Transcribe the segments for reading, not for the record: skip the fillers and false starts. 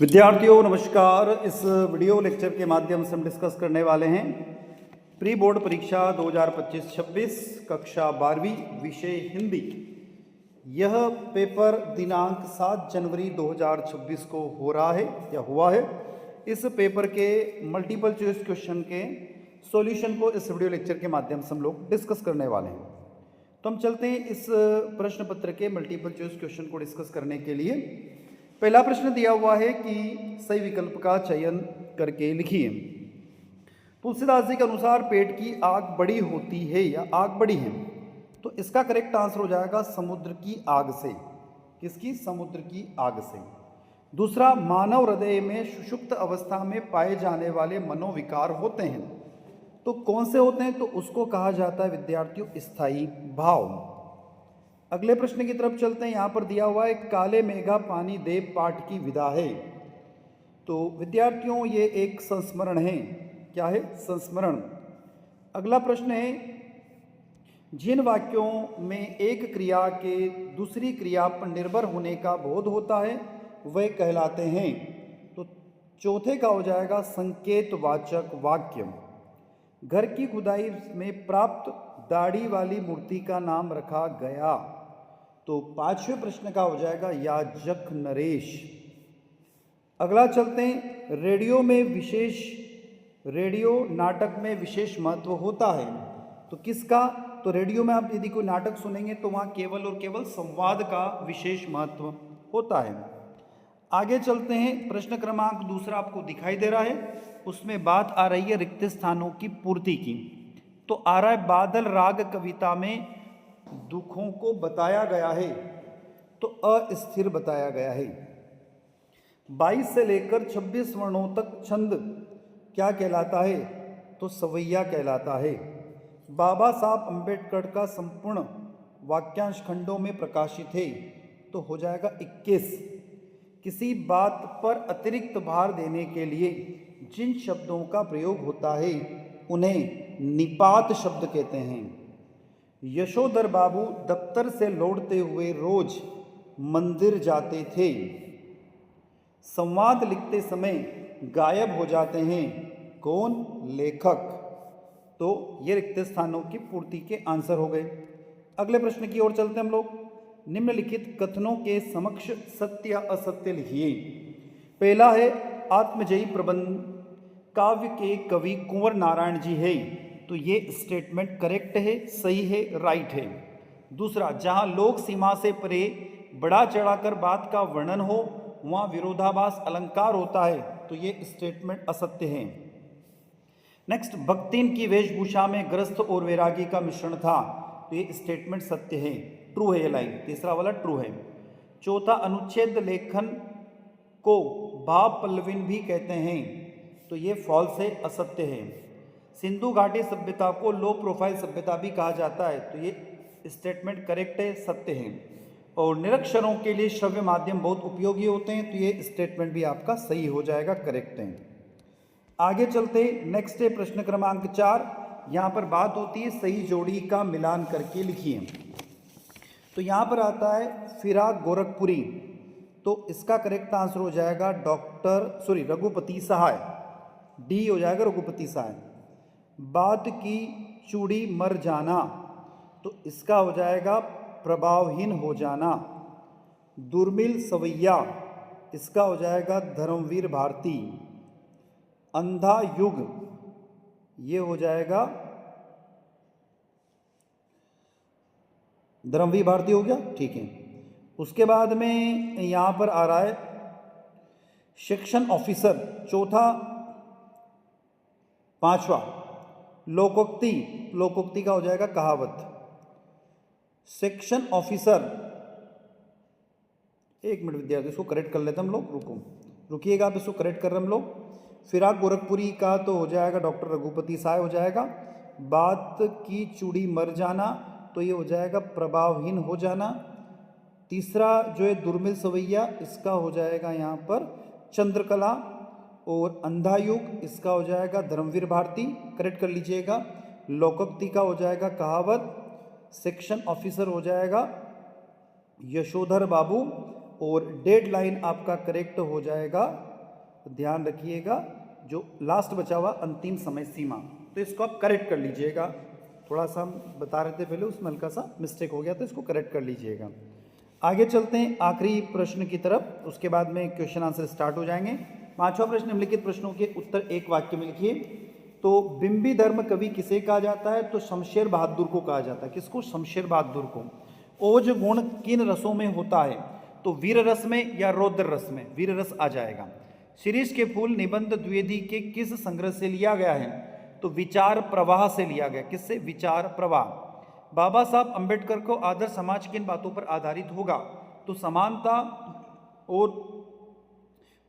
विद्यार्थियों नमस्कार। इस वीडियो लेक्चर के माध्यम से हम डिस्कस करने वाले हैं प्री बोर्ड परीक्षा 2025-26 कक्षा 12वीं विषय हिंदी। यह पेपर दिनांक 7 जनवरी 2026 को हो रहा है या हुआ है। इस पेपर के मल्टीपल चॉइस क्वेश्चन के सॉल्यूशन को इस वीडियो लेक्चर के माध्यम से हम लोग डिस्कस करने वाले हैं। तो हम चलते हैं इस प्रश्न पत्र के मल्टीपल चॉइस क्वेश्चन को डिस्कस करने के लिए। पहला प्रश्न दिया हुआ है कि सही विकल्प का चयन करके लिखिए। तुलसीदास जी के अनुसार पेट की आग बड़ी होती है या आग बड़ी है, तो इसका करेक्ट आंसर हो जाएगा समुद्र की आग से। किसकी? समुद्र की आग से। दूसरा, मानव हृदय में सुषुप्त अवस्था में पाए जाने वाले मनोविकार होते हैं, तो कौन से होते हैं? तो उसको कहा जाता है विद्यार्थियों स्थायी भाव। अगले प्रश्न की तरफ चलते हैं। यहाँ पर दिया हुआ है काले मेघा पानी दे पाठ की विदा है, तो विद्यार्थियों ये एक संस्मरण है। क्या है? संस्मरण। अगला प्रश्न है जिन वाक्यों में एक क्रिया के दूसरी क्रिया पर निर्भर होने का बोध होता है वह कहलाते हैं, तो चौथे का हो जाएगा संकेतवाचक वाक्य। घर की खुदाई में प्राप्त दाढ़ी वाली मूर्ति का नाम रखा गया, तो पांचवें प्रश्न का हो जाएगा याजक नरेश। अगला चलते हैं रेडियो नाटक में विशेष महत्व होता है, तो किसका? तो रेडियो में आप यदि कोई नाटक सुनेंगे तो वहाँ केवल और केवल संवाद का विशेष महत्व होता है। आगे चलते हैं। प्रश्न क्रमांक दूसरा आपको दिखाई दे रहा है, उसमें बात आ रही है रिक्त स्थानों की पूर्ति की। तो आ रहा है बादल राग कविता में दुखों को बताया गया है, तो अस्थिर बताया गया है। 22 से लेकर 26 वर्णों तक छंद क्या कहलाता है? तो सवैया कहलाता है। बाबा साहब अम्बेडकर का संपूर्ण वाक्यांश खंडों में प्रकाशित है, तो हो जाएगा 21। किसी बात पर अतिरिक्त भार देने के लिए जिन शब्दों का प्रयोग होता है उन्हें निपात शब्द कहते हैं। यशोधर बाबू दफ्तर से लौटते हुए रोज मंदिर जाते थे। संवाद लिखते समय गायब हो जाते हैं। कौन? लेखक। तो ये रिक्त स्थानों की पूर्ति के आंसर हो गए। अगले प्रश्न की ओर चलते हम लोग। निम्नलिखित कथनों के समक्ष सत्य या असत्य लिखिए। पहला है आत्मजयी प्रबंध काव्य के कवि कुंवर नारायण जी है, तो ये स्टेटमेंट करेक्ट है, सही है, राइट है। दूसरा, जहां लोक सीमा से परे बढ़ा चढ़ाकर बात का वर्णन हो वहां विरोधाभास अलंकार होता है, तो ये स्टेटमेंट असत्य है। नेक्स्ट, भक्तिन की वेशभूषा में ग्रस्त और वैरागी का मिश्रण था, तो ये स्टेटमेंट सत्य है, ट्रू है ये लाइन। तीसरा वाला ट्रू है। चौथा, अनुच्छेद लेखन को भाव पल्लविन भी कहते हैं, तो ये फॉल्स है, असत्य है। सिंधु घाटी सभ्यता को लो प्रोफाइल सभ्यता भी कहा जाता है, तो ये स्टेटमेंट करेक्ट है, सत्य है। और निरक्षरों के लिए श्रव्य माध्यम बहुत उपयोगी होते हैं, तो ये स्टेटमेंट भी आपका सही हो जाएगा, करेक्ट है। आगे चलते नेक्स्ट है प्रश्न क्रमांक 4। यहाँ पर बात होती है सही जोड़ी का मिलान करके लिखिए। तो यहाँ पर आता है फिराक गोरखपुरी, तो इसका करेक्ट आंसर हो जाएगा रघुपति सहाय। डी हो जाएगा रघुपति सहाय। बात की चूड़ी मर जाना, तो इसका हो जाएगा प्रभावहीन हो जाना। दुर्मिल सवैया, इसका हो जाएगा धर्मवीर भारती। अंधा युग, ये हो जाएगा धर्मवीर भारती हो गया, ठीक है। उसके बाद में यहाँ पर आ रहा है सेक्शन ऑफिसर, चौथा। पांचवा, लोकोक्ति का हो जाएगा कहावत। सेक्शन ऑफिसर, एक मिनट विद्यार्थी, इसको करेक्ट कर लेते हम लोग, रुकिएगा आप, इसको करेक्ट कर रहे हम लोग। फिराक गोरखपुरी का तो हो जाएगा डॉक्टर रघुपति सहाय हो जाएगा। बात की चूड़ी मर जाना, तो ये हो जाएगा प्रभावहीन हो जाना। तीसरा जो है दुर्मिल सवैया, इसका हो जाएगा यहाँ पर चंद्रकला। और अंधा युग, इसका हो जाएगा धर्मवीर भारती, करेक्ट कर लीजिएगा। लोकोक्ति का हो जाएगा कहावत। सेक्शन ऑफिसर हो जाएगा यशोधर बाबू। और डेडलाइन आपका करेक्ट हो जाएगा ध्यान रखिएगा, जो लास्ट बचा हुआ अंतिम समय सीमा, तो इसको आप करेक्ट कर लीजिएगा। थोड़ा सा हम बता रहे थे पहले, उसमें हल्का सा मिस्टेक हो गया, तो इसको करेक्ट कर लीजिएगा। आगे चलते हैं आखिरी प्रश्न की तरफ, उसके बाद में क्वेश्चन आंसर स्टार्ट हो जाएंगे। पांचवा प्रश्न, निम्नलिखित प्रश्नों के उत्तर एक वाक्य में लिखिए। तो बिंबी धर्म कवि किसे कहा जाता है? तो शमशेर बहादुर को कहा जाता है। किसको? शमशेर बहादुर को। ओज गुण किन रसों में होता है? तो वीर रस में या रौद्र रस में? वीर रस आ जाएगा। शिरीष के फूल निबंध द्विवेदी के किस संग्रह से लिया गया है? तो विचार प्रवाह से लिया गया। किससे? विचार प्रवाह। बाबा साहब अंबेडकर को आदर्श समाज किन बातों पर आधारित होगा? तो समानता और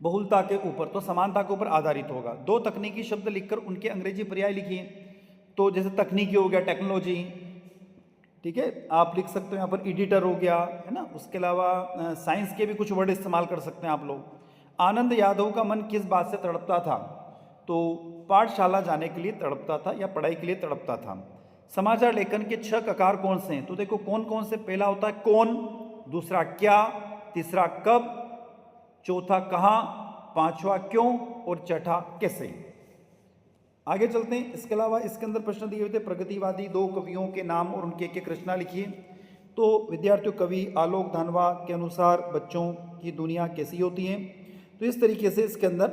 बहुलता के ऊपर, तो समानता के ऊपर आधारित होगा। दो तकनीकी शब्द लिखकर उनके अंग्रेजी पर्याय लिखिए। तो जैसे तकनीकी हो गया टेक्नोलॉजी, ठीक है, आप लिख सकते हो यहाँ पर एडिटर हो गया, है ना। उसके अलावा साइंस के भी कुछ वर्ड इस्तेमाल कर सकते हैं आप लोग। आनंद यादव का मन किस बात से तड़पता था? तो पाठशाला जाने के लिए तड़पता था या पढ़ाई के लिए तड़पता था। समाचार लेखन के 6 ककार कौन से हैं? तो देखो कौन कौन से, पहला होता है कौन, दूसरा क्या, तीसरा कब, चौथा कहाँ, पांचवा क्यों और छठा कैसे। आगे चलते हैं। इसके अलावा इसके अंदर प्रश्न दिए हुए थे, प्रगतिवादी 2 कवियों के नाम और उनके एक रचना लिखिए। तो विद्यार्थियों, कवि आलोक धानवा के अनुसार बच्चों की दुनिया कैसी होती है। तो इस तरीके से इसके अंदर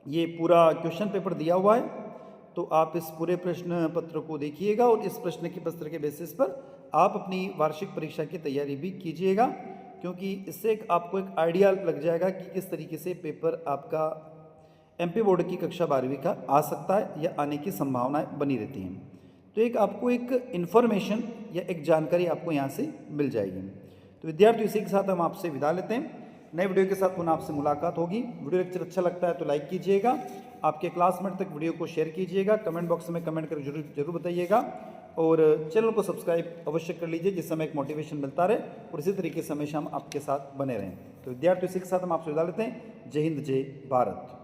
ये पूरा क्वेश्चन पेपर दिया हुआ है। तो आप इस पूरे प्रश्न पत्र को देखिएगा और इस प्रश्न की पत्र के बेसिस पर आप अपनी वार्षिक परीक्षा की तैयारी भी कीजिएगा, क्योंकि इससे आपको एक आइडिया लग जाएगा कि किस तरीके से पेपर आपका एमपी बोर्ड की कक्षा 12वीं का आ सकता है या आने की संभावनाएं बनी रहती हैं। तो एक आपको एक इन्फॉर्मेशन या एक जानकारी आपको यहाँ से मिल जाएगी। तो विद्यार्थियों, इसी के साथ हम आपसे विदा लेते हैं। नए वीडियो के साथ पुनः आपसे मुलाकात होगी। वीडियो लेक्चर अच्छा लगता है तो लाइक कीजिएगा, आपके क्लासमेट तक वीडियो को शेयर कीजिएगा, कमेंट बॉक्स में कमेंट कर जरूर बताइएगा और चैनल को सब्सक्राइब अवश्य कर लीजिए, जिससे हमें एक मोटिवेशन मिलता रहे और इसी तरीके से हमेशा हम आपके साथ बने रहें। तो विद्यार्थियों, इसी के साथ हम आपसे विदा लेते हैं। जय हिंद, जय भारत।